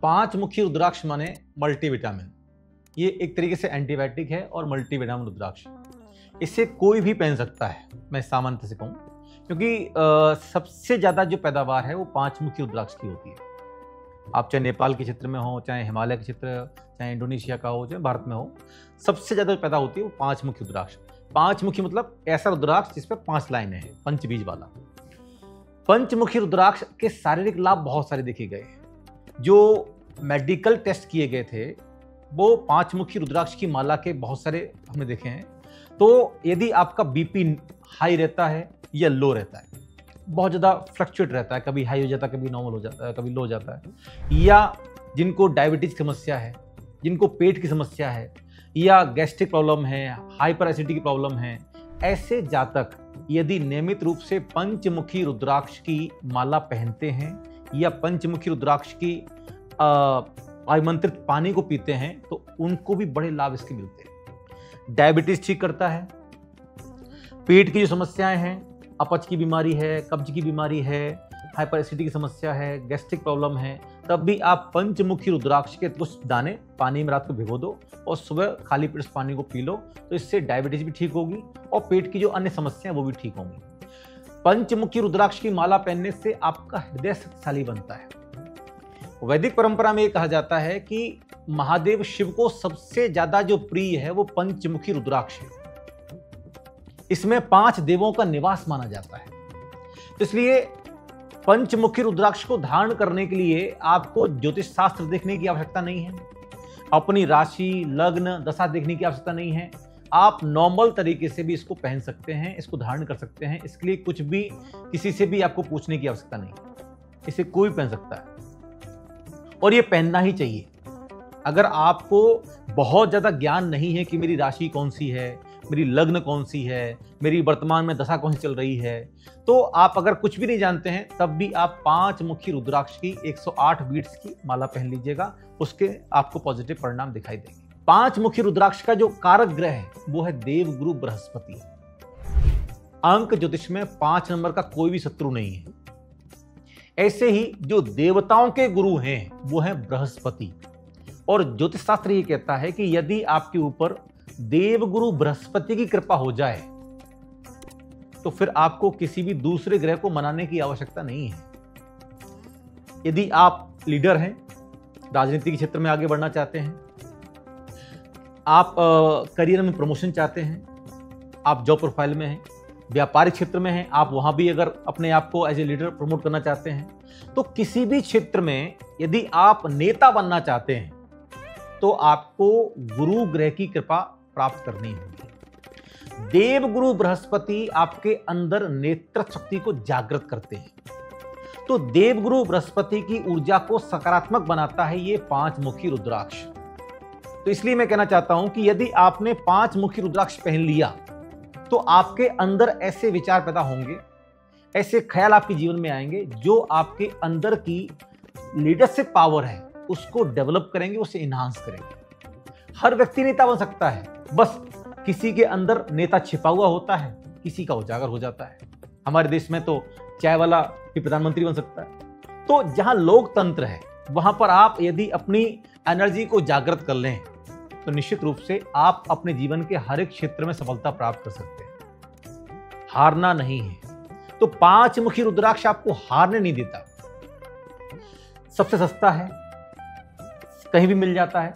पांच मुखी रुद्राक्ष माने मल्टीविटामिन। ये एक तरीके से एंटीबायोटिक है और मल्टीविटामिन रुद्राक्ष। इसे कोई भी पहन सकता है, मैं सामान्य से कहूँ, क्योंकि सबसे ज़्यादा जो पैदावार है वो पांच मुखी रुद्राक्ष की होती है। आप चाहे नेपाल के क्षेत्र में हो, चाहे हिमालय के क्षेत्र, चाहे इंडोनेशिया का हो, चाहे भारत में हो, सबसे ज़्यादा पैदा होती है वो पांच मुखी रुद्राक्ष। पांच मुखी मतलब ऐसा रुद्राक्ष जिसपे 5 लाइनें हैं, पंचबीज वाला। पंचमुखी रुद्राक्ष के शारीरिक लाभ बहुत सारे देखे गए। जो मेडिकल टेस्ट किए गए थे वो पांचमुखी रुद्राक्ष की माला के बहुत सारे हमने देखे हैं। तो यदि आपका बीपी हाई रहता है या लो रहता है, बहुत ज़्यादा फ्लक्चुएट रहता है, कभी हाई हो जाता है, कभी नॉर्मल हो जाता है, कभी लो हो जाता है, या जिनको डायबिटीज की समस्या है, जिनको पेट की समस्या है, या गैस्ट्रिक प्रॉब्लम है, हाइपर एसिडिटी की प्रॉब्लम है, ऐसे जातक यदि नियमित रूप से पंचमुखी रुद्राक्ष की माला पहनते हैं या पंचमुखी रुद्राक्ष की आमंत्रित पानी को पीते हैं तो उनको भी बड़े लाभ इसके मिलते हैं। डायबिटीज ठीक करता है, पेट की जो समस्याएं हैं, अपच की बीमारी है, कब्ज की बीमारी है, हाइपर एसिडिटी की समस्या है, गैस्ट्रिक प्रॉब्लम है, तब भी आप पंचमुखी रुद्राक्ष के कुछ दाने पानी में रात को भिगो दो और सुबह खाली पेट पानी को पी लो, तो इससे डायबिटीज भी ठीक होगी और पेट की जो अन्य समस्याएं वो भी ठीक होंगी। पंचमुखी रुद्राक्ष की माला पहनने से आपका हृदय शक्तिशाली बनता है। वैदिक परंपरा में ये कहा जाता है कि महादेव शिव को सबसे ज्यादा जो प्रिय है वो पंचमुखी रुद्राक्ष है। इसमें 5 देवों का निवास माना जाता है। तो इसलिए पंचमुखी रुद्राक्ष को धारण करने के लिए आपको ज्योतिष शास्त्र देखने की आवश्यकता नहीं है, अपनी राशि, लग्न, दशा देखने की आवश्यकता नहीं है। आप नॉर्मल तरीके से भी इसको पहन सकते हैं, इसको धारण कर सकते हैं। इसके लिए कुछ भी किसी से भी आपको पूछने की आवश्यकता नहीं, इसे कोई पहन सकता है और ये पहनना ही चाहिए। अगर आपको बहुत ज्यादा ज्ञान नहीं है कि मेरी राशि कौन सी है, मेरी लग्न कौन सी है, मेरी वर्तमान में दशा कौन सी चल रही है, तो आप अगर कुछ भी नहीं जानते हैं तब भी आप पांचमुखी रुद्राक्ष की 108 बीट्स की माला पहन लीजिएगा, उसके आपको पॉजिटिव परिणाम दिखाई देंगे। पांचमुखी रुद्राक्ष का जो कारक ग्रह है वो है देवगुरु बृहस्पति। अंक ज्योतिष में 5 नंबर का कोई भी शत्रु नहीं है। ऐसे ही जो देवताओं के गुरु हैं वो है बृहस्पति, और ज्योतिष शास्त्र ये कहता है कि यदि आपके ऊपर देवगुरु बृहस्पति की कृपा हो जाए तो फिर आपको किसी भी दूसरे ग्रह को मनाने की आवश्यकता नहीं है। यदि आप लीडर हैं, राजनीति के क्षेत्र में आगे बढ़ना चाहते हैं, आप करियर में प्रमोशन चाहते हैं, आप जॉब प्रोफाइल में हैं, व्यापारिक क्षेत्र में हैं, आप वहां भी अगर अपने आप को एज ए लीडर प्रमोट करना चाहते हैं, तो किसी भी क्षेत्र में यदि आप नेता बनना चाहते हैं तो आपको गुरु ग्रह की कृपा प्राप्त करनी होगी। देवगुरु बृहस्पति आपके अंदर नेतृत्व शक्ति को जागृत करते हैं, तो देवगुरु बृहस्पति की ऊर्जा को सकारात्मक बनाता है ये पांचमुखी रुद्राक्ष। तो इसलिए मैं कहना चाहता हूं कि यदि आपने पांचमुखी रुद्राक्ष पहन लिया तो आपके अंदर ऐसे विचार पैदा होंगे, ऐसे ख्याल आपके जीवन में आएंगे जो आपके अंदर की लीडरशिप पावर है उसको डेवलप करेंगे, उसे इन्हांस करेंगे। हर व्यक्ति नेता बन सकता है, बस किसी के अंदर नेता छिपा हुआ होता है, किसी का उजागर हो जाता है। हमारे देश में तो चाय वाला भी प्रधानमंत्री बन सकता है। तो जहां लोकतंत्र है वहां पर आप यदि अपनी एनर्जी को जागृत कर लें तो निश्चित रूप से आप अपने जीवन के हर एक क्षेत्र में सफलता प्राप्त कर सकते हैं। हारना नहीं है। तो पांचमुखी रुद्राक्ष आपको हारने नहीं देता। सबसे सस्ता है, कहीं भी मिल जाता है,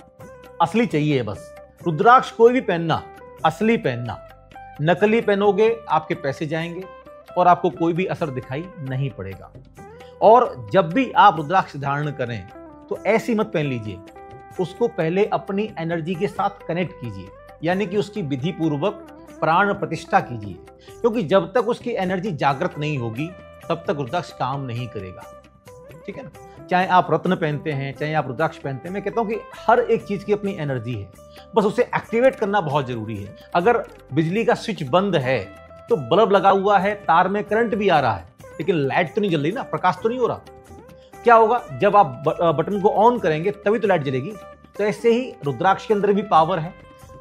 असली चाहिए बस। रुद्राक्ष कोई भी पहनना, असली पहनना। नकली पहनोगे आपके पैसे जाएंगे और आपको कोई भी असर दिखाई नहीं पड़ेगा। और जब भी आप रुद्राक्ष धारण करें तो ऐसी मत पहन लीजिए, उसको पहले अपनी एनर्जी के साथ कनेक्ट कीजिए, यानी कि उसकी विधि पूर्वक प्राण प्रतिष्ठा कीजिए, क्योंकि जब तक उसकी एनर्जी जागृत नहीं होगी तब तक रुद्राक्ष काम नहीं करेगा। ठीक है ना? चाहे आप रत्न पहनते हैं, चाहे आप रुद्राक्ष पहनते हैं, मैं कहता हूं कि हर एक चीज की अपनी एनर्जी है, बस उसे एक्टिवेट करना बहुत जरूरी है। अगर बिजली का स्विच बंद है तो बल्ब लगा हुआ है, तार में करंट भी आ रहा है, लेकिन लाइट तो नहीं जल रही ना, प्रकाश तो नहीं हो रहा। क्या होगा? जब आप बटन को ऑन करेंगे तभी तो लाइट जलेगी। तो ऐसे ही रुद्राक्ष के अंदर भी पावर है।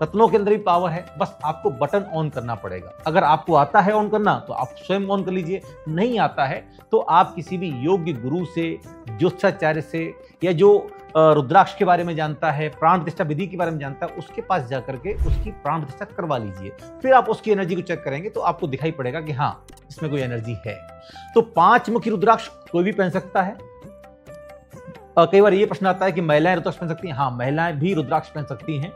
रत्नों के अंदर भी पावर है, बस आपको बटन ऑन करना पड़ेगा। अगर आपको आता है ऑन करना तो आप स्वयं ऑन कर लीजिए, नहीं आता है तो आप किसी भी योग्य गुरु से, ज्योतिषाचार्य से, या जो रुद्राक्ष के बारे में जानता है, प्राण प्रतिष्ठा विधि के बारे में जानता है, उसके पास जाकर के उसकी प्राण प्रतिष्ठा करवा लीजिए। फिर आप उसकी एनर्जी को चेक करेंगे तो आपको दिखाई पड़ेगा कि हाँ, इसमें कोई एनर्जी है। तो 5 मुखी रुद्राक्ष कोई भी पहन सकता है। कई बार ये प्रश्न आता है कि महिलाएं रुद्राक्ष पहन सकती हैं। हाँ, महिलाएं भी रुद्राक्ष पहन सकती हैं।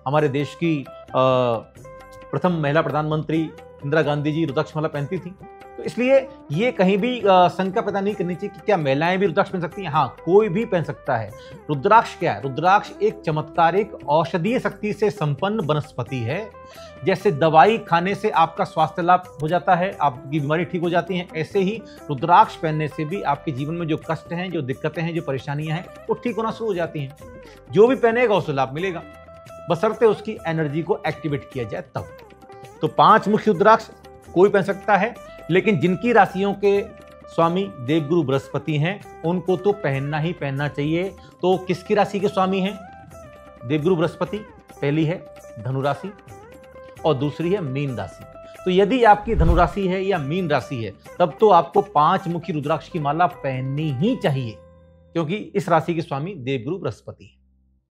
हमारे देश की प्रथम महिला प्रधानमंत्री इंदिरा गांधी जी रुद्राक्ष माला पहनती थी। तो इसलिए ये कहीं भी शंका पैदा नहीं करनी चाहिए कि क्या महिलाएं भी रुद्राक्ष पहन सकती हैं। हाँ, कोई भी पहन सकता है। रुद्राक्ष क्या है? रुद्राक्ष एक चमत्कारिक औषधीय शक्ति से संपन्न वनस्पति है। जैसे दवाई खाने से आपका स्वास्थ्य लाभ हो जाता है, आपकी बीमारी ठीक हो जाती है, ऐसे ही रुद्राक्ष पहनने से भी आपके जीवन में जो कष्ट हैं, जो दिक्कतें हैं, जो परेशानियां हैं, वो ठीक होना शुरू हो जाती हैं। जो भी पहनेगा उसे लाभ मिलेगा, बशर्ते उसकी एनर्जी को एक्टिवेट किया जाए तब। तो 5 मुख्य रुद्राक्ष कोई पहन सकता है, लेकिन जिनकी राशियों के स्वामी देवगुरु बृहस्पति हैं उनको तो पहनना ही पहनना चाहिए। तो किसकी राशि के स्वामी हैं देवगुरु बृहस्पति? पहली है धनु राशि और दूसरी है मीन राशि। तो यदि आपकी धनु राशि है या मीन राशि है तब तो आपको 5 मुखी रुद्राक्ष की माला पहननी ही चाहिए, क्योंकि इस राशि के स्वामी देवगुरु बृहस्पति है।